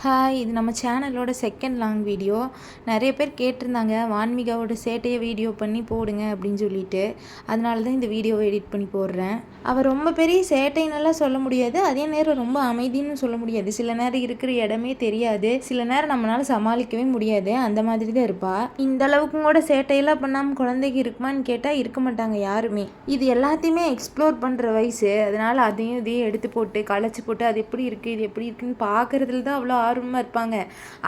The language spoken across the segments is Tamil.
ஹாய், இது நம்ம சேனலோட செகண்ட் லாங் வீடியோ. நிறைய பேர் கேட்டிருந்தாங்க வான்மிகாவோட சேட்டையை வீடியோ பண்ணி போடுங்க அப்படின்னு சொல்லிட்டு. அதனால தான் இந்த வீடியோவை எடிட் பண்ணி போடுறேன். அவள் ரொம்ப பெரிய சேட்டைன்னெல்லாம் சொல்ல முடியாது, அதே நேரம் ரொம்ப அமைதின்னு சொல்ல முடியாது. சில நேரம் இருக்கிற இடமே தெரியாது, சில நேரம் நம்மளால சமாளிக்கவே முடியாது, அந்த மாதிரி தான் இருப்பாள். இந்த அளவுக்கும் கூட சேட்டையெல்லாம் பண்ணாமல் குழந்தைக்கு இருக்குமான்னு கேட்டால் இருக்க மாட்டாங்க யாருமே. இது எல்லாத்தையுமே எக்ஸ்ப்ளோர் பண்ணுற வயசு, அதனால் அதையும் இதையும் எடுத்து போட்டு களைச்சி போட்டு அது எப்படி இருக்குது இது எப்படி இருக்குன்னு பார்க்குறதுல தான் அவ்வளோ ஆர்வமாக இருப்பாங்க.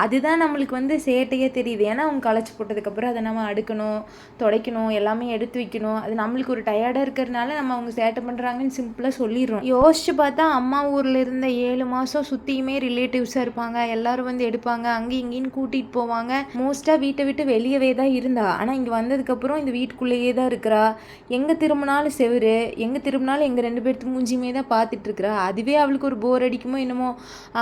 அதுதான் நம்மளுக்கு சேட்டையே தெரியுது. ஏன்னா அவங்க களைச்சி போட்டதுக்கப்புறம் அதை நம்ம அடுக்கணும், துடைக்கணும், எல்லாமே எடுத்து வைக்கணும். அது நம்மளுக்கு ஒரு டயர்டாக இருக்கிறதுனால நம்ம அவங்க சேட்டை பண்ணுறாங்கன்னு சிம்பிளாக சொல்லிடுறோம். யோசிச்சு பார்த்தா அம்மா ஊரில் இருந்த 7 மாதம் சுற்றியுமே ரிலேட்டிவ்ஸாக இருப்பாங்க, எல்லாரும் எடுப்பாங்க, அங்கேயும் இங்கேன்னு கூட்டிகிட்டு போவாங்க. மோஸ்ட்டாக வீட்டை விட்டு வெளியவே தான் இருந்தா. ஆனால் இங்கே வந்ததுக்கப்புறம் இந்த வீட்டுக்குள்ளேயே தான் இருக்கிறா. எங்கே திரும்பினாலும் செவரு, எங்கே திரும்பினாலும் எங்கள் 2 பேர்த்துக்கு மூஞ்சியுமே தான் பார்த்துட்டு இருக்கிறா. அதுவே அவளுக்கு ஒரு போர் அடிக்குமோ என்னமோ,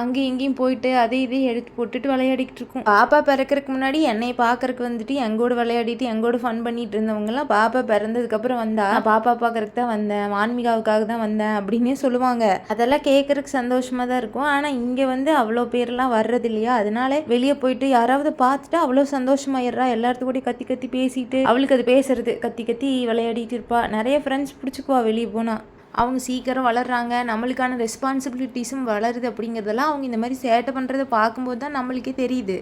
அங்கேயும் இங்கேயும் போயிட்டு அதே இதையும் எடுத்து போட்டுட்டு விளையாடிட்டு இருக்கும். பாப்பா பிறக்கிறதுக்கு முன்னாடி என்னை பார்க்கறதுக்கு எங்கூட விளையாடிட்டு எங்கூட ஃபன் பண்ணிட்டு இருந்தவங்கலாம் பாப்பா பிறந்ததுக்கப்புறம் வந்தா, பாப்பா பார்க்கறதுக்கு தான் வந்தேன், வான்மிகாவுக்காக தான் வந்தேன் அப்படின்னே சொல்லுவாங்க. அதெல்லாம் கேட்கறதுக்கு சந்தோஷமா தான் இருக்கும். ஆனால் இங்கே அவ்வளோ பேர்லாம் வர்றது இல்லையா, அதனால வெளியே போயிட்டு யாராவது பார்த்துட்டு அவ்வளோ சந்தோஷமாயிடுறா. எல்லாத்துக்கூட கத்தி கத்தி பேசிட்டு அவளுக்கு அது பேசுறது, கத்தி கத்தி விளையாடிட்டு இருப்பா. நிறைய ஃப்ரெண்ட்ஸ் பிடிச்சிக்குவா வெளியே போனால். அவங்க சீக்கிரம் வளர்றாங்க, நம்மளுக்கான ரெஸ்பான்சிபிலிட்டிஸும் வளருது. அப்படிங்கிறதெல்லாம் அவங்க இந்த மாதிரி சேட்டை பண்ணுறதை பார்க்கும்போது தான் நம்மளுக்கே தெரியுது.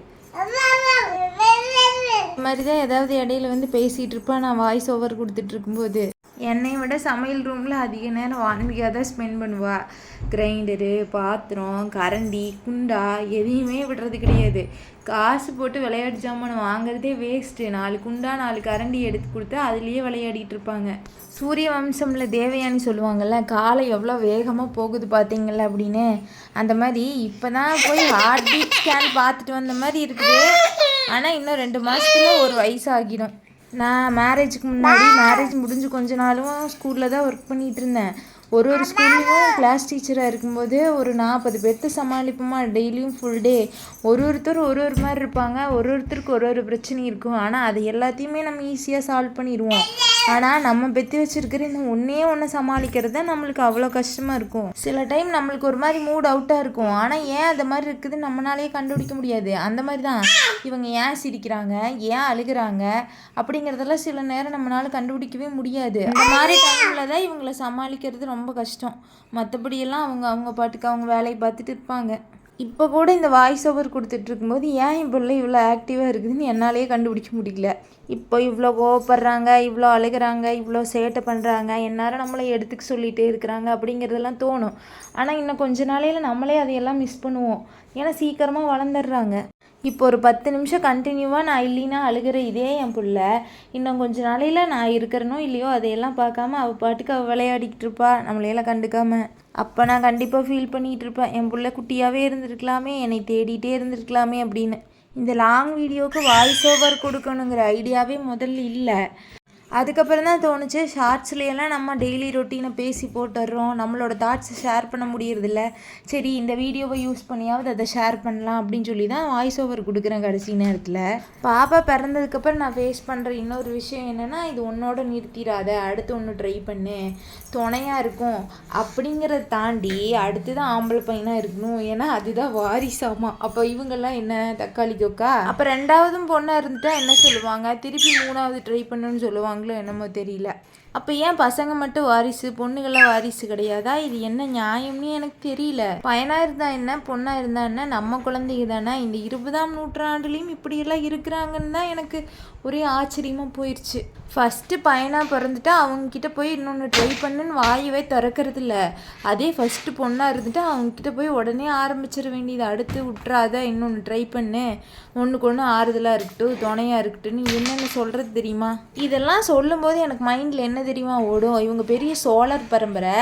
இந்த மாதிரி தான் ஏதாவது இடையில பேசிகிட்டு இருப்பா. நான் வாய்ஸ் ஓவர் கொடுத்துட்டு இருக்கும்போது என்னை விட சமையல் ரூமில் அதிக நேரம் வான்மிகா தான் ஸ்பெண்ட் பண்ணுவாள். கிரைண்டரு, பாத்திரம், கரண்டி, குண்டா எதையுமே விடுறது கிடையாது. காசு போட்டு விளையாட்டு ஜாமான் வாங்குறதே வேஸ்ட்டு. 4 குண்டா 4 கரண்டி எடுத்து கொடுத்தா அதுலேயே விளையாடிட்டு இருப்பாங்க. சூரிய வம்சமில் தேவயானி சொல்லுவாங்கள்ல, காலம் எவ்வளோ வேகமாக போகுது பார்த்தீங்கள அப்படின்னு. அந்த மாதிரி இப்போ தான் போய் ஹார்ட் பீட் ஸ்கேன் பார்த்துட்டு வந்த மாதிரி இருக்குது. ஆனால் இன்னும் 2 மாதத்துல ஒரு வயசாகிடும். நான் மேரேஜுக்கு முன்னாடி, மேரேஜ் முடிஞ்சு கொஞ்ச நாளும் ஸ்கூலில் தான் ஒர்க் பண்ணிகிட்டு இருந்தேன். ஒரு ஸ்கூல்லையும் கிளாஸ் டீச்சராக இருக்கும்போது ஒரு 40 பேர்த்த சமாளிப்போமா டெய்லியும் ஃபுல் டே. ஒருத்தர் ஒரு மாதிரி இருப்பாங்க, ஒருத்தருக்கு ஒரு பிரச்சனை இருக்கும். ஆனால் அது எல்லாத்தையுமே நம்ம ஈஸியாக சால்வ் பண்ணிடுவோம். ஆனால் நம்ம பெற்று வச்சுருக்கிற இந்த ஒன்று சமாளிக்கிறது தான் நம்மளுக்கு அவ்வளோ கஷ்டமாக இருக்கும். சில டைம் நம்மளுக்கு ஒரு மாதிரி மூட் அவுட்டாக இருக்கும். ஆனால் ஏன் அந்த மாதிரி இருக்குதுன்னு நம்மளாலேயே கண்டுபிடிக்க முடியாது. அந்த மாதிரி தான் இவங்க ஏன் சிரிக்கிறாங்க, ஏன் அழுகிறாங்க அப்படிங்கிறதெல்லாம் சில நேரம் நம்மளால் கண்டுபிடிக்கவே முடியாது. அந்த மாதிரி டைமில் தான் இவங்களை சமாளிக்கிறது ரொம்ப கஷ்டம். மற்றபடியெல்லாம் அவங்க பாட்டுக்கு அவங்க வேலையை பார்த்துட்டு இருப்பாங்க. இப்போ கூட இந்த வாய்ஸ் ஓவர் கொடுத்துட்டு இருக்கும்போது ஏன் என் பிள்ளை இவ்வளோ ஆக்டிவாக இருக்குதுன்னு என்னாலேயே கண்டுபிடிக்க முடியல. இப்போ இவ்வளோ கோவப்படுறாங்க, இவ்வளோ அழுகிறாங்க, இவ்வளோ சேட்டை பண்ணுறாங்க, எந்நேரம் நம்மளை எடுத்துக்க சொல்லிகிட்டே இருக்கிறாங்க அப்படிங்கிறதெல்லாம் தோணும். ஆனால் இன்னும் கொஞ்ச நாளையில் நம்மளே அதையெல்லாம் மிஸ் பண்ணுவோம். ஏன்னா சீக்கிரமாக வளர்ந்துடுறாங்க. இப்போ ஒரு 10 நிமிஷம் கண்டினியூவாக நான் இல்லைன்னா அழுகிற இதே என் பிள்ளை இன்னும் கொஞ்ச நாளையில் நான் இருக்கிறனோ இல்லையோ அதையெல்லாம் பார்க்காம அவள் பாட்டுக்கு அவள் விளையாடிக்கிட்டு இருப்பா, நம்மளையெல்லாம் கண்டுக்காம. அப்போ நான் கண்டிப்பாக ஃபீல் பண்ணிகிட்டு இருப்பேன், என் பிள்ளை குட்டியாகவே இருந்திருக்கலாமே, என்னை தேடிகிட்டே இருந்திருக்கலாமே அப்படின்னு. இந்த லாங் வீடியோவுக்கு வாய்ஸ் ஓவர் கொடுக்கணுங்கிற ஐடியாவே முதல்ல இல்லை. அதுக்கப்புறம் தான் தோணுச்சு, ஷார்ட்ஸ்லையெல்லாம் நம்ம டெய்லி ரொட்டீனை பேசி போட்டுடுறோம், நம்மளோட தாட்ஸை ஷேர் பண்ண முடியறதில்ல. சரி, இந்த வீடியோவை யூஸ் பண்ணியாவது அதை ஷேர் பண்ணலாம் அப்படின்னு சொல்லி தான் வாய்ஸ் ஓவர் கொடுக்குறேன் கடைசி நேரத்தில். பாப்பா பிறந்ததுக்கப்புறம் நான் ஃபேஸ் பண்ணுற இன்னொரு விஷயம் என்னென்னா, இது ஒன்னோட நிறுத்திடாத, அடுத்து ஒன்று ட்ரை பண்ணு, துணையாக இருக்கும் அப்படிங்கிறத தாண்டி அடுத்து தான் ஆம்பளை பையனாக இருக்கணும். ஏன்னா அதுதான் வாரிசாமா. அப்போ இவங்கெல்லாம் என்ன தக்காளி தொக்கா? அப்போ 2வதும் பொண்ணாக இருந்துட்டா என்ன சொல்லுவாங்க, திருப்பி 3வது ட்ரை பண்ணுன்னு சொல்லுவாங்க. என்னமோ தெரியல. அப்போ ஏன் பசங்க மட்டும் வாரிசு, பொண்ணுகள்லாம் வாரிசு கிடையாதா? இது என்ன நியாயம்னு எனக்கு தெரியல. பையனாக இருந்தா என்ன, பொண்ணாக இருந்தா என்ன, நம்ம குழந்தைங்க தானே. இந்த 20ஆம் நூற்றாண்டுலேயும் இப்படியெல்லாம் இருக்கிறாங்கன்னு தான் எனக்கு ஒரே ஆச்சரியமாக போயிடுச்சு. ஃபஸ்ட்டு பையனாக பிறந்துட்டா அவங்கக்கிட்ட போய் இன்னொன்று ட்ரை பண்ணுன்னு வாயவே திறக்கிறது இல்லை. அதே ஃபஸ்ட்டு பொண்ணாக இருந்துட்டு அவங்கக்கிட்ட போய் உடனே ஆரம்பிச்சிட வேண்டியது. அடுத்து விட்றாத, இன்னொன்று ட்ரை பண்ணு, ஒன்றுக்கு ஒன்று ஆறுதலாக இருக்கட்டும், துணையாக இருக்கட்டும்னு என்னென்ன சொல்கிறது தெரியுமா? இதெல்லாம் சொல்லும்போது எனக்கு மைண்டில் என்ன தெரியுமா ஓடும், இவங்க பெரிய சோழர் பரம்பரை,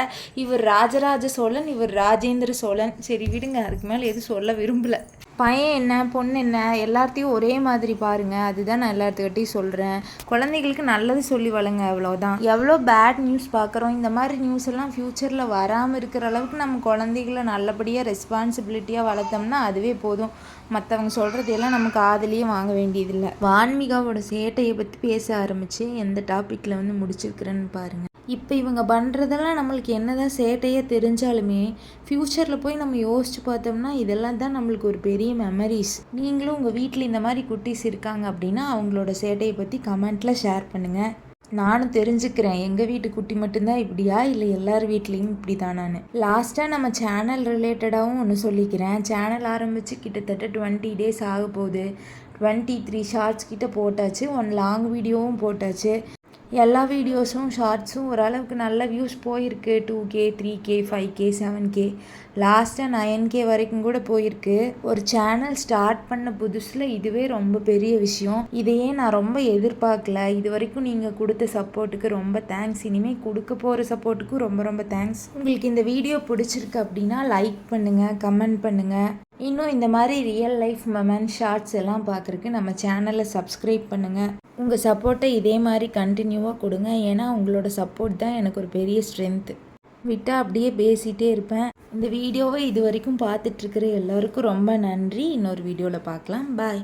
இவர் ராஜராஜ சோழன், இவர் ராஜேந்திர சோழன். சரி விடுங்க, அதுக்கு மேலே எதுவும் சொல்ல விரும்பலை. பையன் என்ன பொண்ணு என்ன எல்லாத்தையும் ஒரே மாதிரி பாருங்கள், அதுதான் நான் எல்லாத்துக்கிட்டையும் சொல்கிறேன். குழந்தைகளுக்கு நல்லது சொல்லி வளங்க, அவ்வளோதான். எவ்வளோ பேட் நியூஸ் பார்க்குறோம். இந்த மாதிரி நியூஸ் எல்லாம் ஃப்யூச்சரில் வராமல் இருக்கிற அளவுக்கு நம்ம குழந்தைகளை நல்லபடியாக ரெஸ்பான்சிபிலிட்டியாக வளர்த்தோம்னா அதுவே போதும். மற்றவங்க சொல்கிறதையெல்லாம் நமக்கு காதுலேயே வாங்க வேண்டியதில்லை. வான்மிகாவோட சேட்டையை பற்றி பேச ஆரம்பித்து எந்த டாப்பிக்கில் முடிச்சிருக்கிறேன்னு பாருங்கள். இப்போ இவங்க பண்ணுறதெல்லாம் நம்மளுக்கு என்னதான் சேட்டையாக தெரிஞ்சாலுமே ஃப்யூச்சரில் போய் நம்ம யோசிச்சு பார்த்தோம்னா இதெல்லாம் தான் நம்மளுக்கு ஒரு பெரிய மெமரிஸ். நீங்களும் உங்கள் வீட்டில் இந்த மாதிரி குட்டீஸ் இருக்காங்க அப்படின்னா அவங்களோட சேட்டையை பற்றி கமெண்ட்டில் ஷேர் பண்ணுங்கள். நானும் தெரிஞ்சுக்கிறேன் எங்கள் வீட்டு குட்டி மட்டும்தான் இப்படியா இல்லை எல்லார் வீட்லேயும் இப்படி தானான்னு. லாஸ்ட்டாக நம்ம சேனல் ரிலேட்டடாகவும் ஒன்று சொல்லிக்கிறேன். சேனல் ஆரம்பித்து கிட்டத்தட்ட 20 days ஆக போகுது. 23 ஷார்ட்ஸ் கிட்ட போட்டாச்சு, 1 லாங் வீடியோவும் போட்டாச்சு. எல்லா வீடியோஸும் ஷார்ட்ஸும் ஓரளவுக்கு நல்ல வியூஸ் போயிருக்கு. 2K 3K 5K 7K லாஸ்ட்டாக 9K வரைக்கும் கூட போயிருக்கு. ஒரு சேனல் ஸ்டார்ட் பண்ண புதுசில் இதுவே ரொம்ப பெரிய விஷயம். இதையே நான் ரொம்ப எதிர்பார்க்கல. இது வரைக்கும் நீங்கள் கொடுத்த சப்போர்ட்டுக்கு ரொம்ப தேங்க்ஸ். இனிமேல் கொடுக்க போகிற சப்போர்ட்டுக்கும் ரொம்ப ரொம்ப தேங்க்ஸ். உங்களுக்கு இந்த வீடியோ பிடிச்சிருக்கு அப்படின்னா லைக் பண்ணுங்கள், கமெண்ட் பண்ணுங்கள். இன்னும் இந்த மாதிரி ரியல் லைஃப் மொமெண்ட் ஷார்ட்ஸ் எல்லாம் பார்க்குறக்கு நம்ம சேனலை சப்ஸ்கிரைப் பண்ணுங்கள். உங்கள் சப்போர்ட்டை இதே மாதிரி கண்டினியூவாக கொடுங்க. ஏன்னா உங்களோட சப்போர்ட் தான் எனக்கு ஒரு பெரிய ஸ்ட்ரென்த்து. விட்டால் அப்படியே பேசிகிட்டே இருப்பேன். இந்த வீடியோவை இது வரைக்கும் பார்த்துட்ருக்கிற எல்லோருக்கும் ரொம்ப நன்றி. இன்னொரு வீடியோவில் பார்க்கலாம். பாய்.